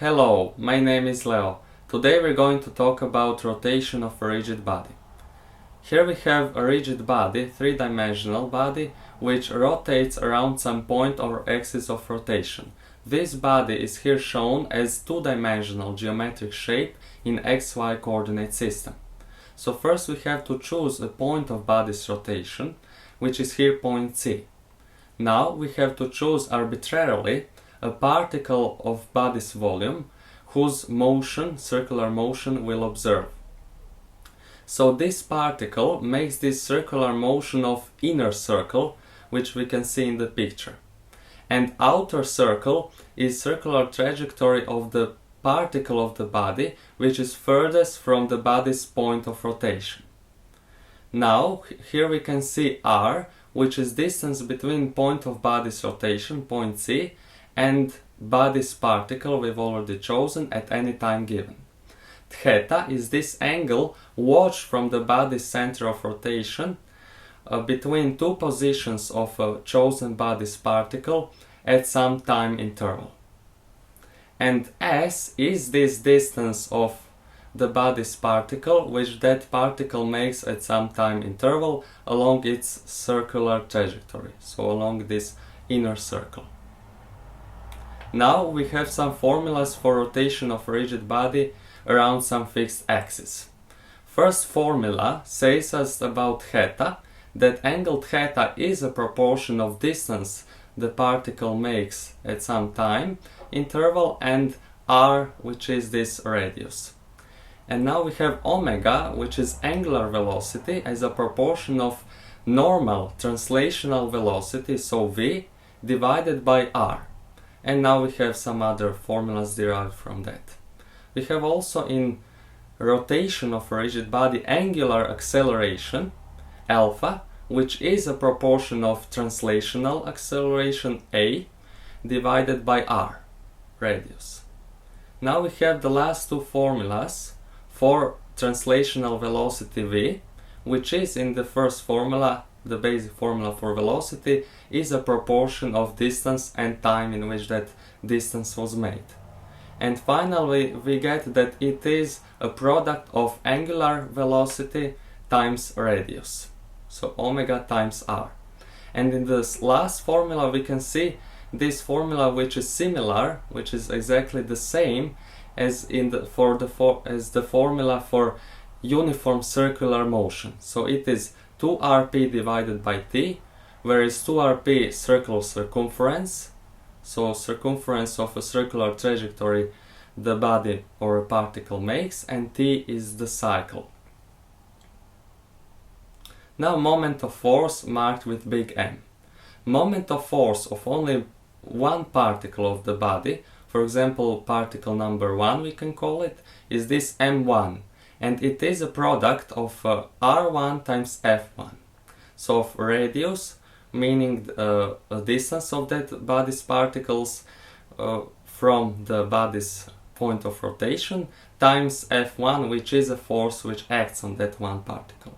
Hello, my name is Leo. Today we're going to talk about rotation of a rigid body. Here we have a rigid body, three-dimensional body, which rotates around some point or axis of rotation. This body is here shown as two-dimensional geometric shape in XY coordinate system. So first we have to choose a point of body's rotation, which is here point C. Now we have to choose arbitrarily a particle of body's volume whose motion, circular motion, we'll observe. So this particle makes this circular motion of inner circle, which we can see in the picture. And outer circle is circular trajectory of the particle of the body, which is furthest from the body's point of rotation. Now, here we can see r, which is distance between point of body's rotation, point C, and body's particle we've already chosen at any time given. Theta is this angle watched from the body's center of rotation between two positions of a chosen body's particle at some time interval. And s is this distance of the body's particle which that particle makes at some time interval along its circular trajectory, so along this inner circle. Now we have some formulas for rotation of a rigid body around some fixed axis. First formula says us about theta, that angle theta is a proportion of distance the particle makes at some time interval, and r, which is this radius. And now we have omega, which is angular velocity, as a proportion of normal translational velocity, so v, divided by r. And now we have some other formulas derived from that. We have also in rotation of a rigid body angular acceleration, alpha, which is a proportion of translational acceleration a divided by r, radius. Now we have the last two formulas for translational velocity v, which is in the first formula, the basic formula for velocity, is a proportion of distance and time in which that distance was made. And finally we get that it is a product of angular velocity times radius, so omega times r. And in this last formula we can see this formula which is similar, which is exactly the same as in the formula for uniform circular motion. So it is 2rp divided by t, whereas 2rp circle circumference, so circumference of a circular trajectory the body or a particle makes, and t is the cycle. Now moment of force marked with big M. Moment of force of only one particle of the body, for example particle number 1 we can call it, is this m1, and it is a product of r1 times f1. So of radius, meaning a distance of that body's particles from the body's point of rotation, times f1, which is a force which acts on that one particle.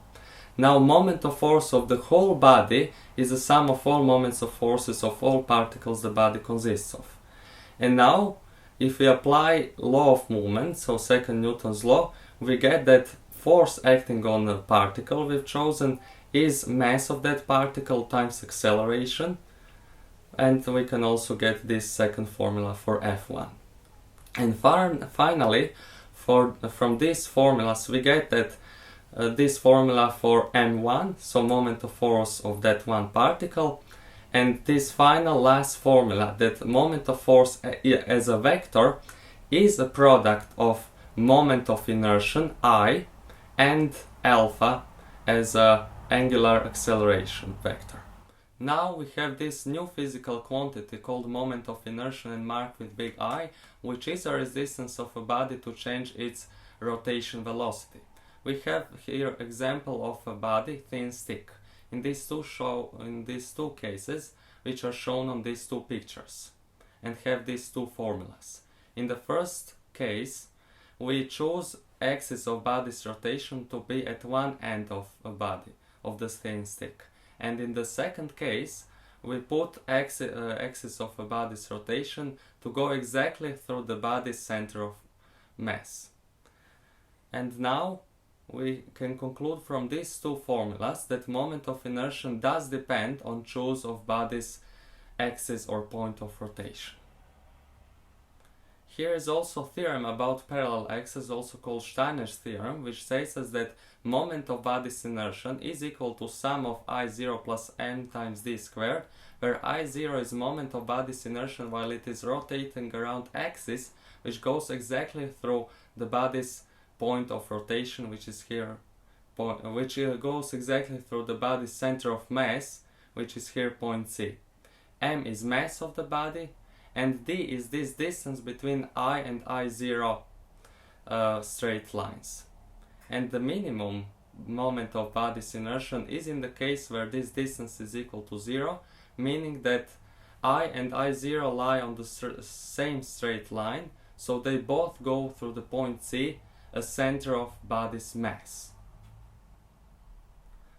Now moment of force of the whole body is the sum of all moments of forces of all particles the body consists of. And now if we apply law of movement, so second Newton's law, we get that force acting on a particle we've chosen is mass of that particle times acceleration, and we can also get this second formula for F1. And finally, from these formulas we get that this formula for m1, so moment of force of that one particle, and this final last formula that moment of force as a vector is a product of moment of inertia I and alpha as a angular acceleration vector. Now we have this new physical quantity called moment of inertia and marked with big I, which is a resistance of a body to change its rotation velocity. We have here example of a body, thin stick. In these two cases, which are shown on these two pictures, and have these two formulas. In the first case, we choose axis of body's rotation to be at one end of a body, of the thin stick. And in the second case, we put axis of a body's rotation to go exactly through the body's center of mass. And now we can conclude from these two formulas that moment of inertia does depend on choice of body's axis or point of rotation. Here is also a theorem about parallel axes, also called Steiner's theorem, which says us that moment of body's inertia is equal to sum of I0 plus m times d squared, where I0 is moment of body's inertia while it is rotating around axis, which goes exactly through the body's point of rotation, which is here, which goes exactly through the body's center of mass, which is here point C. M is mass of the body, and d is this distance between I and I0 straight lines. And the minimum moment of body's inertia is in the case where this distance is equal to 0, meaning that I and I0 lie on the same straight line, so they both go through the point C, a center of body's mass.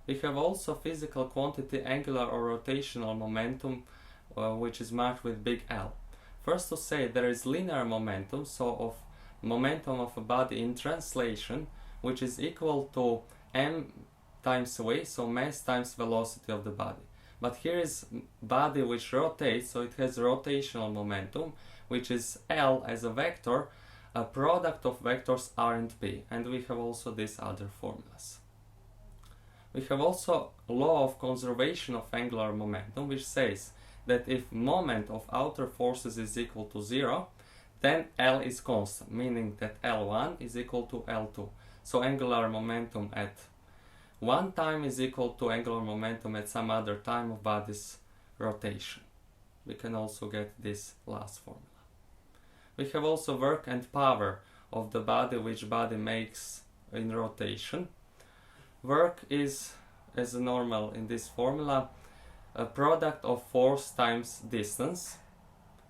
We have also physical quantity angular or rotational momentum, which is marked with big L. First to say, there is linear momentum, so of momentum of a body in translation, which is equal to m times v, so mass times velocity of the body. But here is body which rotates, so it has rotational momentum, which is L as a vector, a product of vectors r and p, and we have also these other formulas. We have also law of conservation of angular momentum, which says that if moment of outer forces is equal to 0, then L is constant, meaning that L1 is equal to L2. So angular momentum at one time is equal to angular momentum at some other time of body's rotation. We can also get this last formula. We have also work and power of the body which body makes in rotation. Work is, as normal in this formula, a product of force times distance,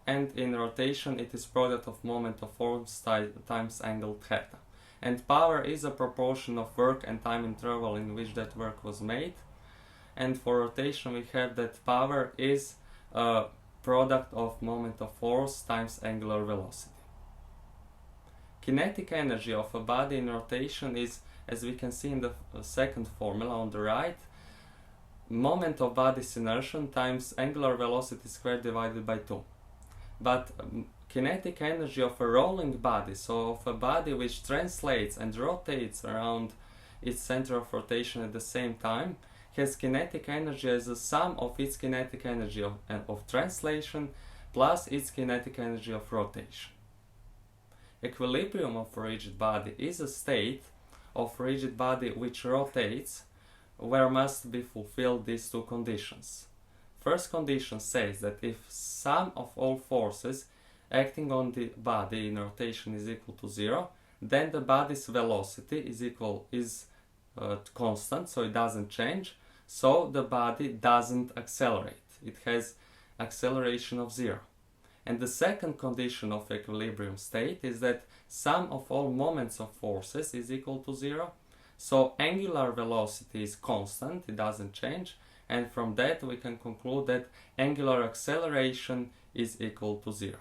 and in rotation it is product of moment of force times angle theta. And power is a proportion of work and time interval in which that work was made, and for rotation we have that power is a product of moment of force times angular velocity. Kinetic energy of a body in rotation is, as we can see in the second formula on the right, moment of body's inertia times angular velocity squared divided by 2. But kinetic energy of a rolling body, so of a body which translates and rotates around its center of rotation at the same time, has kinetic energy as a sum of its kinetic energy of translation plus its kinetic energy of rotation. Equilibrium of a rigid body is a state of rigid body which rotates, where must be fulfilled these two conditions. First condition says that if sum of all forces acting on the body in rotation is equal to 0, then the body's velocity is constant, so it doesn't change, so the body doesn't accelerate. It has acceleration of 0. And the second condition of equilibrium state is that sum of all moments of forces is equal to 0, so angular velocity is constant, it doesn't change, and from that we can conclude that angular acceleration is equal to 0.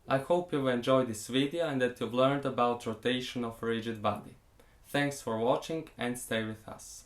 I hope you've enjoyed this video and that you've learned about rotation of a rigid body. Thanks for watching and stay with us.